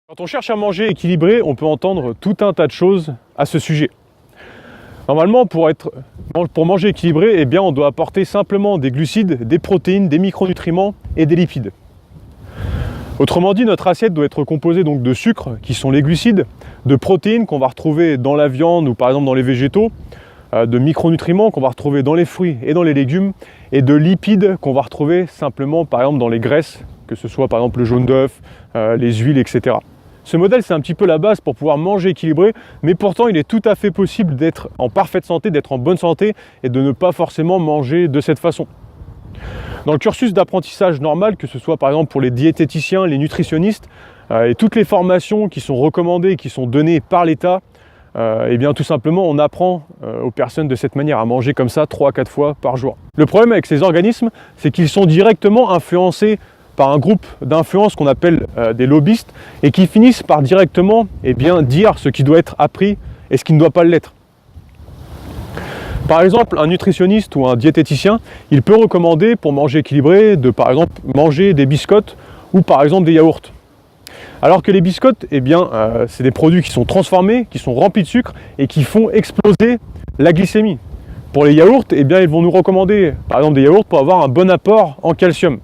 Quand on cherche à manger équilibré, on peut entendre tout un tas de choses à ce sujet. Normalement, pour manger équilibré, eh bien, on doit apporter simplement des glucides, des protéines, des micronutriments et des lipides. Autrement dit, notre assiette doit être composée donc de sucres, qui sont les glucides, de protéines qu'on va retrouver dans la viande ou par exemple dans les végétaux, de micronutriments qu'on va retrouver dans les fruits et dans les légumes, et de lipides qu'on va retrouver simplement par exemple dans les graisses, que ce soit par exemple le jaune d'œuf, les huiles, etc. Ce modèle, c'est un petit peu la base pour pouvoir manger équilibré, mais pourtant il est tout à fait possible d'être en parfaite santé, d'être en bonne santé et de ne pas forcément manger de cette façon. Dans le cursus d'apprentissage normal, que ce soit par exemple pour les diététiciens, les nutritionnistes, et toutes les formations qui sont recommandées, qui sont données par l'État, eh bien tout simplement on apprend aux personnes de cette manière à manger comme ça 3 à 4 fois par jour. Le problème avec ces organismes, c'est qu'ils sont directement influencés par un groupe d'influence qu'on appelle des lobbyistes et qui finissent par directement dire ce qui doit être appris et ce qui ne doit pas l'être. Par exemple, un nutritionniste ou un diététicien, il peut recommander pour manger équilibré de par exemple manger des biscottes ou par exemple des yaourts. Alors que les biscottes, c'est des produits qui sont transformés, qui sont remplis de sucre et qui font exploser la glycémie. Pour les yaourts, ils vont nous recommander par exemple des yaourts pour avoir un bon apport en calcium.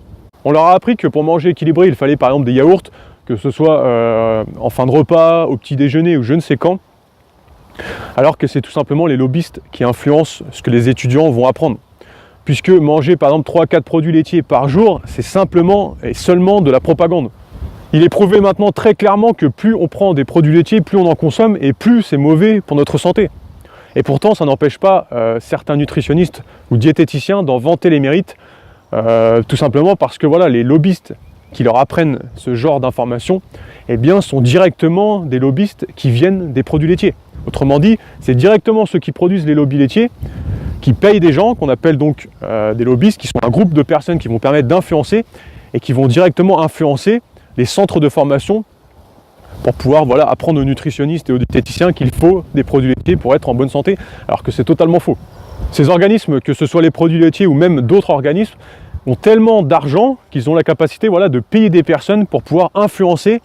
On leur a appris que pour manger équilibré, il fallait par exemple des yaourts, que ce soit en fin de repas, au petit déjeuner ou je ne sais quand, alors que c'est tout simplement les lobbyistes qui influencent ce que les étudiants vont apprendre. Puisque manger par exemple 3 à 4 produits laitiers par jour, c'est simplement et seulement de la propagande. Il est prouvé maintenant très clairement que plus on prend des produits laitiers, plus on en consomme et plus c'est mauvais pour notre santé. Et pourtant, ça n'empêche pas certains nutritionnistes ou diététiciens d'en vanter les mérites, tout simplement parce que voilà, les lobbyistes qui leur apprennent ce genre d'informations sont directement des lobbyistes qui viennent des produits laitiers. Autrement dit, c'est directement ceux qui produisent les lobbies laitiers qui payent des gens, qu'on appelle donc des lobbyistes, qui sont un groupe de personnes qui vont permettre d'influencer et qui vont directement influencer les centres de formation pour pouvoir apprendre aux nutritionnistes et aux diététiciens qu'il faut des produits laitiers pour être en bonne santé, alors que c'est totalement faux. Ces organismes, que ce soit les produits laitiers ou même d'autres organismes, ont tellement d'argent qu'ils ont la capacité de payer des personnes pour pouvoir influencer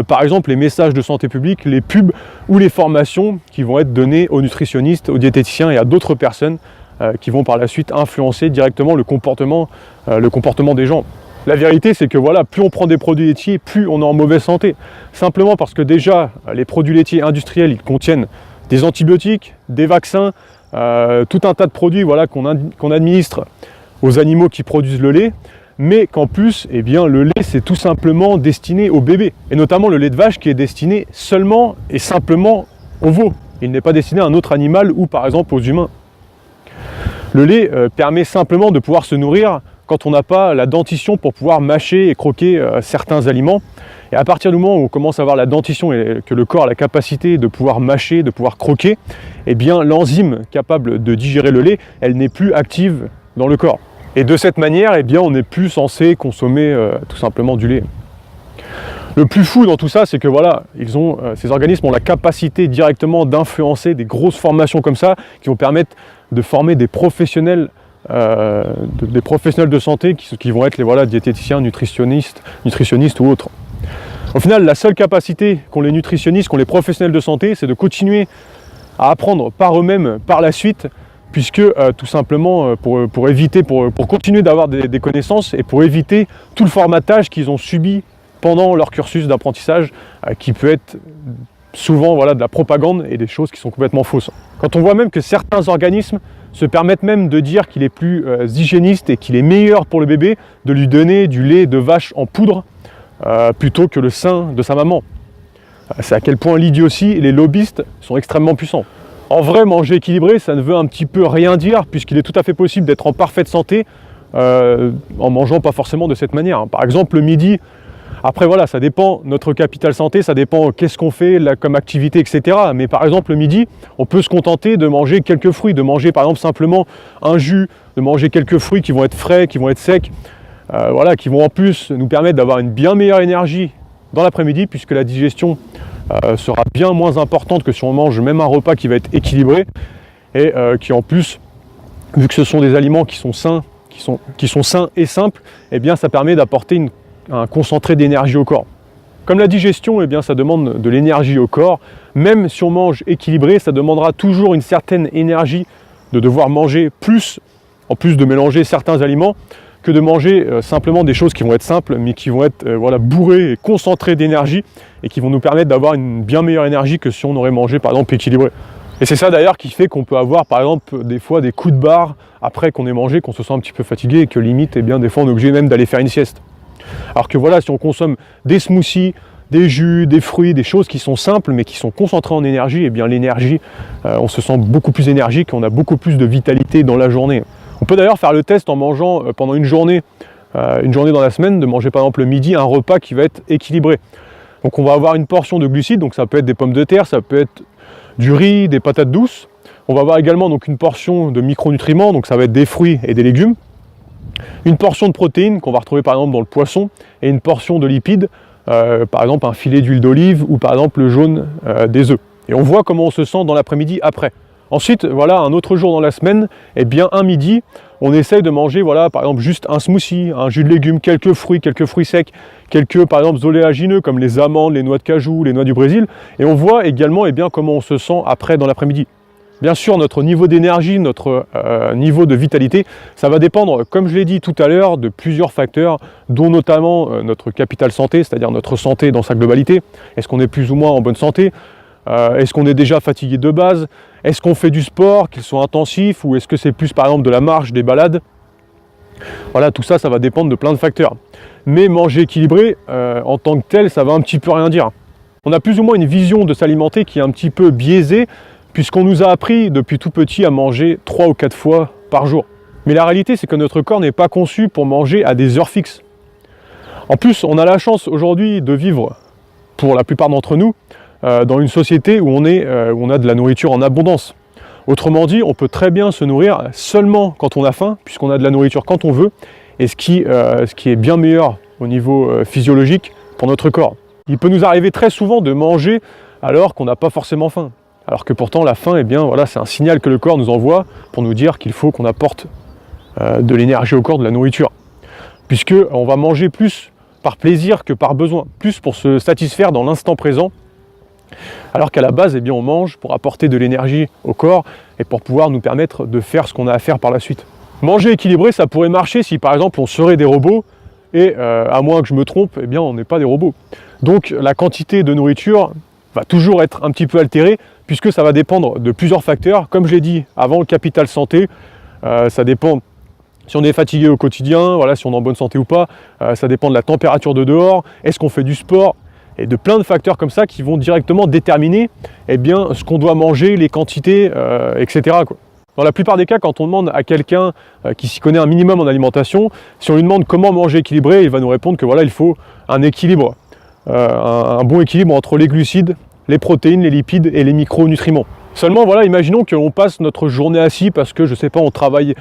par exemple les messages de santé publique, les pubs ou les formations qui vont être données aux nutritionnistes, aux diététiciens et à d'autres personnes qui vont par la suite influencer directement le comportement des gens. La vérité, c'est que plus on prend des produits laitiers, plus on est en mauvaise santé. Simplement parce que déjà, les produits laitiers industriels, ils contiennent des antibiotiques, des vaccins, tout un tas de produits qu'on administre aux animaux qui produisent le lait, mais qu'en plus, le lait, c'est tout simplement destiné aux bébés, et notamment le lait de vache qui est destiné seulement et simplement aux veaux. Il n'est pas destiné à un autre animal ou par exemple aux humains. Le lait permet simplement de pouvoir se nourrir quand on n'a pas la dentition pour pouvoir mâcher et croquer certains aliments. Et à partir du moment où on commence à avoir la dentition et que le corps a la capacité de pouvoir mâcher, de pouvoir croquer, l'enzyme capable de digérer le lait, elle n'est plus active dans le corps. Et de cette manière, on n'est plus censé consommer tout simplement du lait. Le plus fou dans tout ça, c'est que ces organismes ont la capacité directement d'influencer des grosses formations comme ça, qui vont permettre de former des professionnels de santé qui vont être les diététiciens, nutritionnistes ou autres. Au final, la seule capacité qu'ont les nutritionnistes, qu'ont les professionnels de santé, c'est de continuer à apprendre par eux-mêmes par la suite, puisque tout simplement pour continuer d'avoir des connaissances et pour éviter tout le formatage qu'ils ont subi pendant leur cursus d'apprentissage, qui peut être souvent de la propagande et des choses qui sont complètement fausses. Quand on voit même que certains organismes se permettent même de dire qu'il est plus hygiéniste et qu'il est meilleur pour le bébé de lui donner du lait de vache en poudre plutôt que le sein de sa maman. C'est à quel point l'idiotie et les lobbyistes sont extrêmement puissants. En vrai, manger équilibré, ça ne veut un petit peu rien dire, puisqu'il est tout à fait possible d'être en parfaite santé en mangeant pas forcément de cette manière. Par exemple, le midi, après ça dépend, notre capital santé, ça dépend qu'est-ce qu'on fait comme activité, etc. Mais par exemple, le midi, on peut se contenter de manger quelques fruits, de manger par exemple simplement un jus, de manger quelques fruits qui vont être frais, qui vont être secs, qui vont en plus nous permettre d'avoir une bien meilleure énergie dans l'après-midi, puisque la digestion sera bien moins importante que si on mange même un repas qui va être équilibré et qui en plus, vu que ce sont des aliments qui sont sains et simples, ça permet d'apporter un concentré d'énergie au corps. Comme la digestion, eh bien, ça demande de l'énergie au corps. Même si on mange équilibré, ça demandera toujours une certaine énergie de devoir manger plus, en plus de mélanger certains aliments, que de manger simplement des choses qui vont être simples, mais qui vont être bourrées et concentrées d'énergie, et qui vont nous permettre d'avoir une bien meilleure énergie que si on aurait mangé par exemple équilibré. Et c'est ça d'ailleurs qui fait qu'on peut avoir par exemple des fois des coups de barre après qu'on ait mangé, qu'on se sent un petit peu fatigué et que limite, eh bien, des fois on est obligé même d'aller faire une sieste. Alors que voilà, si on consomme des smoothies, des jus, des fruits, des choses qui sont simples mais qui sont concentrées en énergie, eh bien l'énergie, on se sent beaucoup plus énergique, on a beaucoup plus de vitalité dans la journée. On peut d'ailleurs faire le test en mangeant pendant une journée dans la semaine, de manger par exemple le midi un repas qui va être équilibré. Donc on va avoir une portion de glucides, donc ça peut être des pommes de terre, ça peut être du riz, des patates douces. On va avoir également donc une portion de micronutriments, donc ça va être des fruits et des légumes. Une portion de protéines qu'on va retrouver par exemple dans le poisson, et une portion de lipides, par exemple un filet d'huile d'olive ou par exemple le jaune des œufs. Et on voit comment on se sent dans l'après-midi après. Ensuite, voilà, un autre jour dans la semaine, eh bien un midi, on essaye de manger, voilà, par exemple juste un smoothie, un jus de légumes, quelques fruits secs, quelques par exemple oléagineux comme les amandes, les noix de cajou, les noix du Brésil, et on voit également eh bien, comment on se sent après dans l'après-midi. Bien sûr, notre niveau d'énergie, notre niveau de vitalité, ça va dépendre, comme je l'ai dit tout à l'heure, de plusieurs facteurs, dont notamment notre capital santé, c'est-à-dire notre santé dans sa globalité. Est-ce qu'on est plus ou moins en bonne santé ? Est-ce qu'on est déjà fatigué de base? Est-ce qu'on fait du sport, qu'il soit intensif, ou est-ce que c'est plus par exemple de la marche, des balades? Voilà, tout ça, ça va dépendre de plein de facteurs. Mais manger équilibré, en tant que tel, ça va un petit peu rien dire. On a plus ou moins une vision de s'alimenter qui est un petit peu biaisée, puisqu'on nous a appris depuis tout petit à manger 3 ou 4 fois par jour. Mais la réalité, c'est que notre corps n'est pas conçu pour manger à des heures fixes. En plus, on a la chance aujourd'hui de vivre, pour la plupart d'entre nous, dans une société où on a de la nourriture en abondance. Autrement dit, on peut très bien se nourrir seulement quand on a faim, puisqu'on a de la nourriture quand on veut, et ce qui est bien meilleur au niveau physiologique pour notre corps. Il peut nous arriver très souvent de manger alors qu'on n'a pas forcément faim. Alors que pourtant la faim, eh bien, voilà, c'est un signal que le corps nous envoie pour nous dire qu'il faut qu'on apporte de l'énergie au corps, de la nourriture. Puisqu'on va manger plus par plaisir que par besoin, plus pour se satisfaire dans l'instant présent, alors qu'à la base, eh bien, on mange pour apporter de l'énergie au corps et pour pouvoir nous permettre de faire ce qu'on a à faire par la suite. Manger équilibré, ça pourrait marcher si par exemple on serait des robots, et à moins que je me trompe, eh bien, on n'est pas des robots. Donc la quantité de nourriture va toujours être un petit peu altérée, puisque ça va dépendre de plusieurs facteurs. Comme je l'ai dit avant, le capital santé, ça dépend si on est fatigué au quotidien, voilà, si on est en bonne santé ou pas, ça dépend de la température de dehors, est-ce qu'on fait du sport, et de plein de facteurs comme ça qui vont directement déterminer eh bien, ce qu'on doit manger, les quantités, etc. quoi. Dans la plupart des cas, quand on demande à quelqu'un qui s'y connaît un minimum en alimentation, si on lui demande comment manger équilibré, il va nous répondre que voilà, il faut un équilibre, un bon équilibre entre les glucides, les protéines, les lipides et les micronutriments. Seulement, voilà, imaginons qu'on passe notre journée assis parce que, je sais pas, on travaille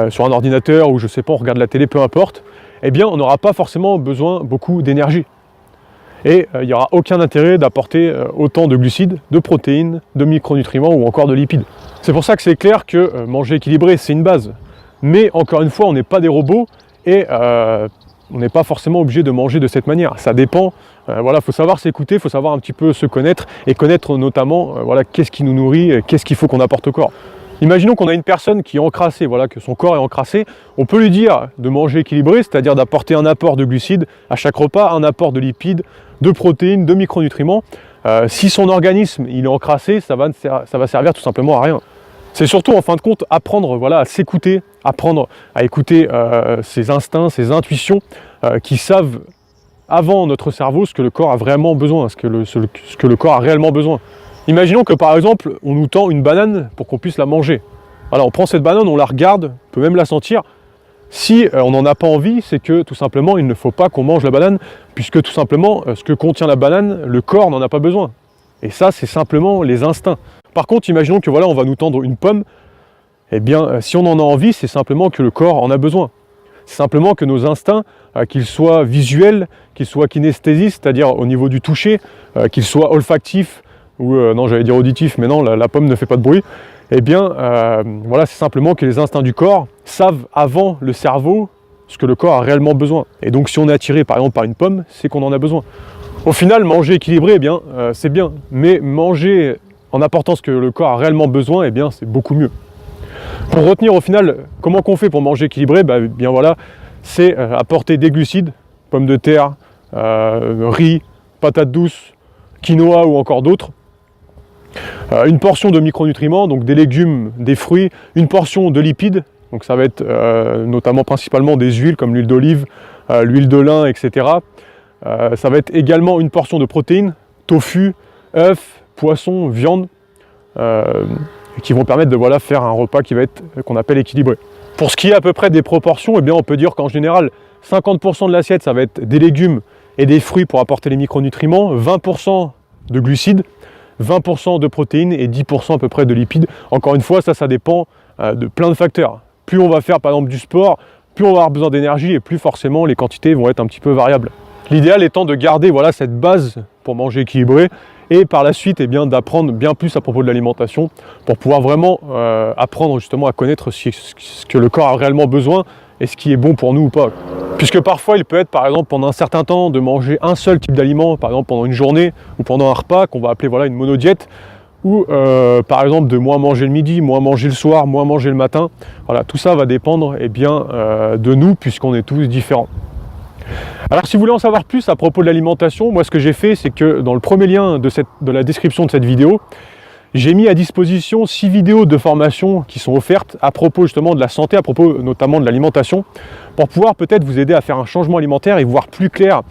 sur un ordinateur ou je sais pas, on regarde la télé, peu importe, eh bien, on n'aura pas forcément besoin beaucoup d'énergie. Et il n'y aura aucun intérêt d'apporter autant de glucides, de protéines, de micronutriments ou encore de lipides. C'est pour ça que c'est clair que manger équilibré, c'est une base. Mais encore une fois, on n'est pas des robots et on n'est pas forcément obligé de manger de cette manière. Ça dépend, voilà, faut savoir s'écouter, il faut savoir un petit peu se connaître et connaître notamment voilà, qu'est-ce qui nous nourrit, qu'est-ce qu'il faut qu'on apporte au corps. Imaginons qu'on a une personne qui est encrassée, voilà, que son corps est encrassé, on peut lui dire de manger équilibré, c'est-à-dire d'apporter un apport de glucides à chaque repas, un apport de lipides, de protéines, de micronutriments. Si son organisme il est encrassé, ça va servir tout simplement à rien. C'est surtout en fin de compte apprendre voilà, à s'écouter, apprendre à écouter ses instincts, ses intuitions qui savent avant notre cerveau ce que le corps a vraiment besoin, ce que le corps a réellement besoin. Imaginons que par exemple, on nous tend une banane pour qu'on puisse la manger. Alors on prend cette banane, on la regarde, on peut même la sentir. Si on n'en a pas envie, c'est que tout simplement, il ne faut pas qu'on mange la banane, puisque tout simplement, ce que contient la banane, le corps n'en a pas besoin. Et ça, c'est simplement les instincts. Par contre, imaginons que voilà, on va nous tendre une pomme. Eh bien, si on en a envie, c'est simplement que le corps en a besoin. C'est simplement que nos instincts, qu'ils soient visuels, qu'ils soient kinesthésistes, c'est-à-dire au niveau du toucher, qu'ils soient olfactifs, ou non, j'allais dire auditif, mais non, la pomme ne fait pas de bruit, eh bien, voilà, c'est simplement que les instincts du corps savent avant le cerveau ce que le corps a réellement besoin. Et donc, si on est attiré, par exemple, par une pomme, c'est qu'on en a besoin. Au final, manger équilibré, eh bien, c'est bien, mais manger en apportant ce que le corps a réellement besoin, eh bien, c'est beaucoup mieux. Pour retenir au final, comment qu'on fait pour manger équilibré, bien voilà, c'est apporter des glucides, pommes de terre, riz, patates douces, quinoa ou encore d'autres. Une portion de micronutriments, donc des légumes, des fruits, une portion de lipides, donc ça va être notamment principalement des huiles comme l'huile d'olive, l'huile de lin, etc. Ça va être également une portion de protéines, tofu, œufs, poissons, viande, qui vont permettre de faire un repas qui va être qu'on appelle équilibré. Pour ce qui est à peu près des proportions, eh bien on peut dire qu'en général 50% de l'assiette ça va être des légumes et des fruits pour apporter les micronutriments, 20% de glucides, 20% de protéines et 10% à peu près de lipides. Encore une fois, ça dépend de plein de facteurs. Plus on va faire par exemple du sport, plus on va avoir besoin d'énergie et plus forcément les quantités vont être un petit peu variables. L'idéal étant de garder cette base pour manger équilibré et par la suite d'apprendre bien plus à propos de l'alimentation pour pouvoir vraiment apprendre justement à connaître ce que le corps a réellement besoin et ce qui est bon pour nous ou pas. Puisque parfois il peut être par exemple pendant un certain temps de manger un seul type d'aliment, par exemple pendant une journée ou pendant un repas qu'on va appeler une monodiète, ou par exemple de moins manger le midi, moins manger le soir, moins manger le matin. Voilà, tout ça va dépendre de nous puisqu'on est tous différents. Alors si vous voulez en savoir plus à propos de l'alimentation, moi ce que j'ai fait c'est que dans le premier lien de la description de cette vidéo, j'ai mis à disposition 6 vidéos de formation qui sont offertes à propos justement de la santé, à propos notamment de l'alimentation, pour pouvoir peut-être vous aider à faire un changement alimentaire et voir plus clair,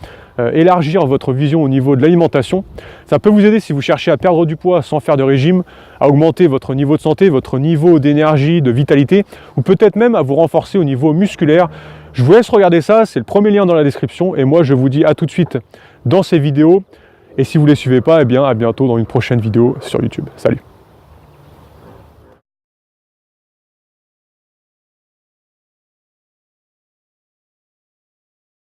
élargir votre vision au niveau de l'alimentation. Ça peut vous aider si vous cherchez à perdre du poids sans faire de régime, à augmenter votre niveau de santé, votre niveau d'énergie, de vitalité, ou peut-être même à vous renforcer au niveau musculaire. Je vous laisse regarder ça, c'est le premier lien dans la description et moi je vous dis à tout de suite dans ces vidéos. Et si vous ne les suivez pas, à bientôt dans une prochaine vidéo sur YouTube. Salut!